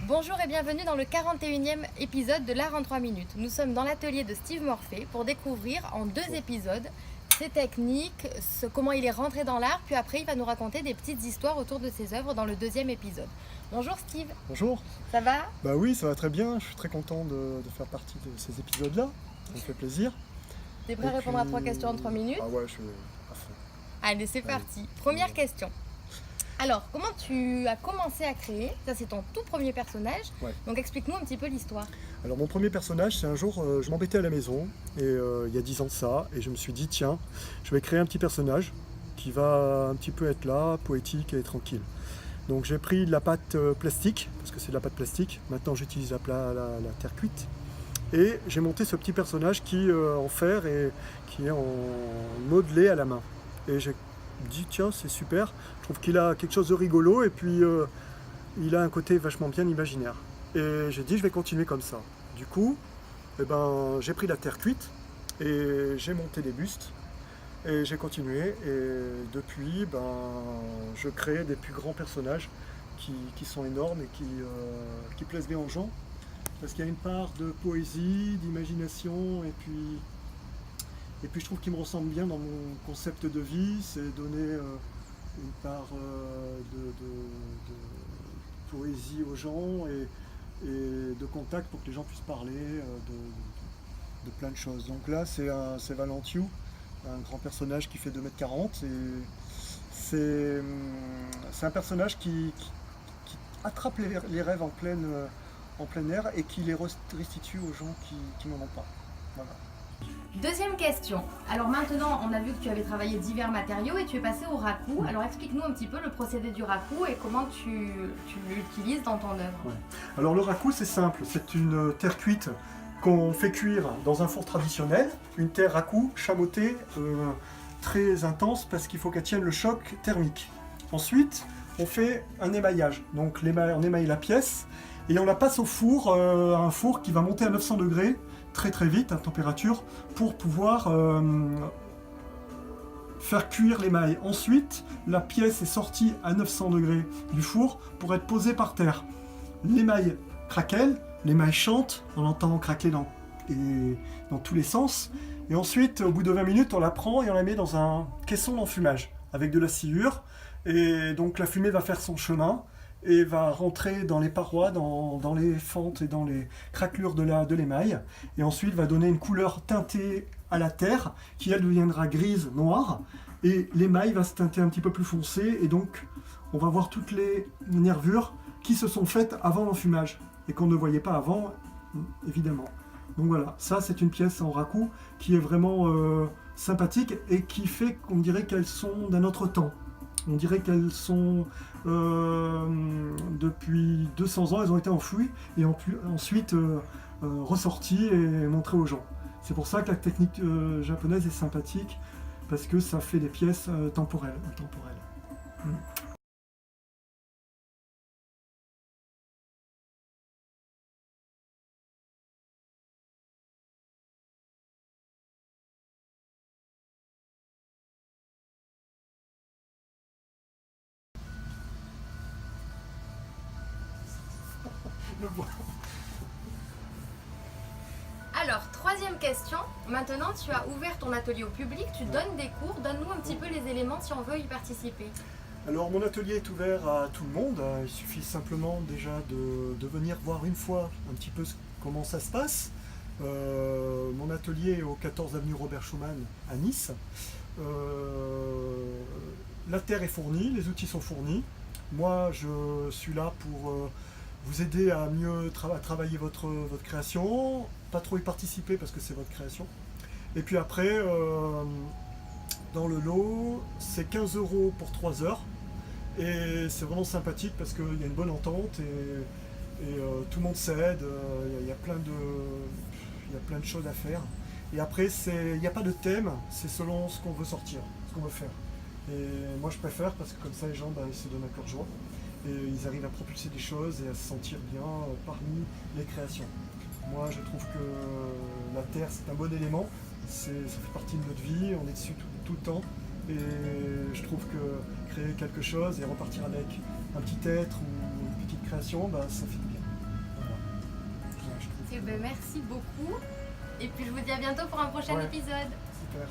Bonjour et bienvenue dans le 41e épisode de l'Art en 3 minutes. Nous sommes dans l'atelier de Steve Morphée pour découvrir en 2 épisodes ses techniques, comment il est rentré dans l'art, puis après il va nous raconter des petites histoires autour de ses œuvres dans le 2e épisode. Bonjour Steve. Bonjour. Ça va? Bah oui, ça va très bien. Je suis très content de faire partie de ces épisodes-là. Ça me fait plaisir. T'es prêt à répondre à 3 questions en 3 minutes? Ah ouais, je suis à fond. Allez, c'est parti. Première question. Alors, comment tu as commencé à créer? Ça, c'est ton tout premier personnage. Ouais. Donc, explique-nous un petit peu l'histoire. Alors mon premier personnage, c'est un jour, je m'embêtais à la maison, et il y a 10 ans de ça, et je me suis dit, tiens, je vais créer un petit personnage qui va un petit peu être là, poétique et tranquille. Donc j'ai pris de la pâte plastique, parce que c'est de la pâte plastique. Maintenant j'utilise la terre cuite. Et j'ai monté ce petit personnage qui en fer et qui est en modelé à la main. Et j'ai dit tiens c'est super, je trouve qu'il a quelque chose de rigolo et puis il a un côté vachement bien imaginaire. Et j'ai dit je vais continuer comme ça. Du coup, j'ai pris la terre cuite et j'ai monté des bustes et j'ai continué. Et depuis, je crée des plus grands personnages qui sont énormes et qui plaisent bien aux gens. Parce qu'il y a une part de poésie, d'imagination, et puis je trouve qu'il me ressemble bien dans mon concept de vie, c'est donner une part de poésie aux gens et de contact pour que les gens puissent parler de plein de choses. Donc là, c'est Valentiou, un grand personnage qui fait 2,40 m, et c'est un personnage qui attrape les rêves en plein air et qui les restitue aux gens qui n'en ont pas. Voilà. Deuxième question. Alors maintenant, on a vu que tu avais travaillé divers matériaux et tu es passé au raku. Alors explique-nous un petit peu le procédé du raku et comment tu l'utilises dans ton œuvre. Ouais. Alors le raku, c'est simple. C'est une terre cuite qu'on fait cuire dans un four traditionnel. Une terre raku chamottée, très intense parce qu'il faut qu'elle tienne le choc thermique. Ensuite, on fait un émaillage. Donc on émaille la pièce et on la passe au four, un four qui va monter à 900 degrés très vite à température pour pouvoir faire cuire l'émail. Ensuite, la pièce est sortie à 900 degrés du four pour être posée par terre. L'émail craquelle, l'émail chante, on l'entend craquer dans tous les sens. Et ensuite, au bout de 20 minutes, on la prend et on la met dans un caisson d'enfumage avec de la sciure. Et donc la fumée va faire son chemin et va rentrer dans les parois, dans les fentes et dans les craquelures de l'émail. Et ensuite va donner une couleur teintée à la terre, qui elle deviendra grise, noire. Et l'émail va se teinter un petit peu plus foncé, et donc on va voir toutes les nervures qui se sont faites avant l'enfumage, et qu'on ne voyait pas avant, évidemment. Donc voilà, ça c'est une pièce en raku qui est vraiment sympathique, et qui fait qu'on dirait qu'elles sont d'un autre temps. On dirait qu'elles sont, depuis 200 ans, elles ont été enfouies et ensuite ressorties et montrées aux gens. C'est pour ça que la technique japonaise est sympathique, parce que ça fait des pièces temporelles. Alors, troisième question. Maintenant, tu as ouvert ton atelier au public, tu donnes des cours. Donne-nous un petit peu les éléments si on veut y participer. Alors mon atelier est ouvert à tout le monde, il suffit simplement déjà de venir voir une fois un petit peu comment ça se passe. Mon atelier est au 14 avenue Robert Schuman à Nice. La terre est fournie, les outils sont fournis. Moi je suis là pour vous aider à mieux travailler votre création, pas trop y participer parce que c'est votre création. Et puis après, dans le lot, c'est 15 € pour 3 heures. Et c'est vraiment sympathique parce qu'il y a une bonne entente et tout le monde s'aide, il y a plein de choses à faire. Et après, il n'y a pas de thème, c'est selon ce qu'on veut sortir, ce qu'on veut faire. Et moi je préfère parce que comme ça les gens ils se donnent à cœur joie et ils arrivent à propulser des choses et à se sentir bien parmi les créations. Moi je trouve que la terre c'est un bon élément, ça fait partie de notre vie, on est dessus tout le temps. Et je trouve que créer quelque chose et repartir avec un petit être ou une petite création, ça fait du bien. Eh ben, merci beaucoup. Et puis je vous dis à bientôt pour un prochain Ouais. épisode. Super.